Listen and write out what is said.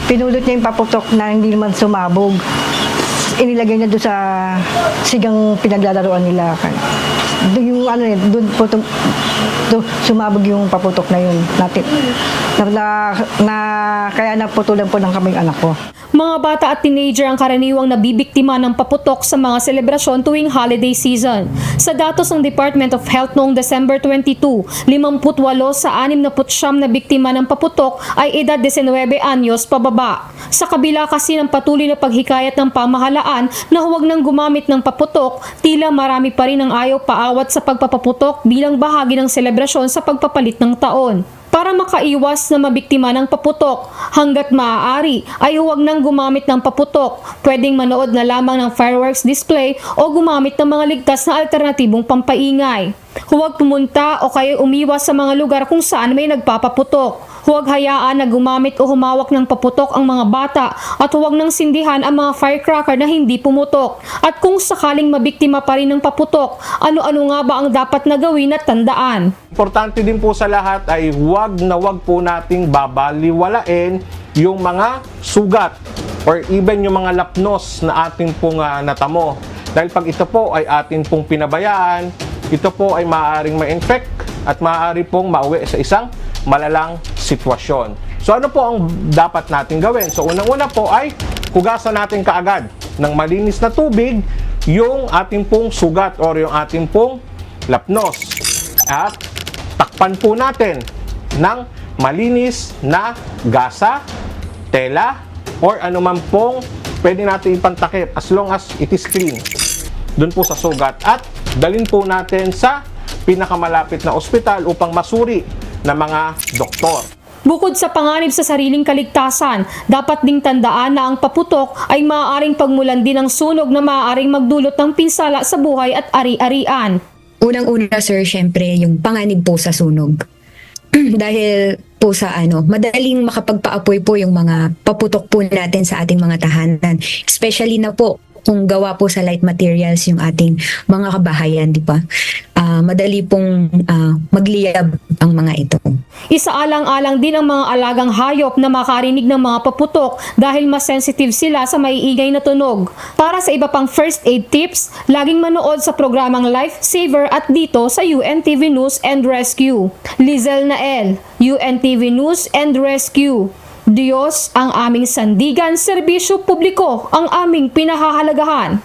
Pinulot niya yung paputok na hindi naman sumabog. Inilagay niya doon sa sigang pinaglalaroan nila. Doon yung ano eh, doon po sumabog yung paputok na yun natin. Kaya naputulan po ng kamay anak ko. Mga bata at teenager ang karaniwang nabibiktima ng paputok sa mga selebrasyon tuwing holiday season. Sa datos ng Department of Health noong December 22, 58 sa 69 na biktima ng paputok ay edad 19 anyos pababa. Sa kabila kasi ng patuloy na paghikayat ng pamahalaan na huwag nang gumamit ng paputok, tila marami pa rin ang ayaw paawat sa pagpapaputok bilang bahagi ng selebrasyon sa pagpapalit ng taon. Para makaiwas na mabiktima ng paputok, hanggat maaari ay huwag nang gumamit ng paputok. Pwedeng manood na lamang ng fireworks display o gumamit ng mga ligtas na alternatibong pampaingay. Huwag pumunta o kaya umiwas sa mga lugar kung saan may nagpapaputok. Huwag hayaan na gumamit o humawak ng paputok ang mga bata at huwag nang sindihan ang mga firecracker na hindi pumutok. At kung sakaling mabiktima pa rin ng paputok, ano-ano nga ba ang dapat na gawin at tandaan? Importante din po sa lahat ay huwag po nating babaliwalain yung mga sugat or even yung mga lapnos na ating pong natamo. Dahil pag ito po ay atin pong pinabayaan, ito po ay maaaring ma-infect at maaari pong mauwi sa isang malalang sitwasyon. So ano po ang dapat natin gawin? So unang-una po ay hugasan natin kaagad ng malinis na tubig yung ating pong sugat or yung ating pong lapnos. At takpan po natin ng malinis na gasa, tela, or anuman pong pwede natin ipantakip as long as it is clean dun po sa sugat. At dalhin po natin sa pinakamalapit na ospital upang masuri ng mga doktor. Bukod sa panganib sa sariling kaligtasan, dapat ding tandaan na ang paputok ay maaaring pagmulan din ng sunog na maaaring magdulot ng pinsala sa buhay at ari-arian. Unang-una sir, syempre yung panganib po sa sunog. Dahil po sa madaling makapagpaapoy po yung mga paputok po natin sa ating mga tahanan. Especially na po kung gawa po sa light materials yung ating mga kabahayan, di ba? Madali pong magliyab ang mga ito. Isaalang-alang din ang mga alagang hayop na makarinig ng mga paputok dahil mas sensitive sila sa maiingay na tunog. Para sa iba pang first aid tips, laging manood sa programang Life Saver at dito sa UNTV News and Rescue. Lizel Nael, UNTV News and Rescue. Diyos ang aming sandigan, serbisyo publiko ang aming pinahahalagahan.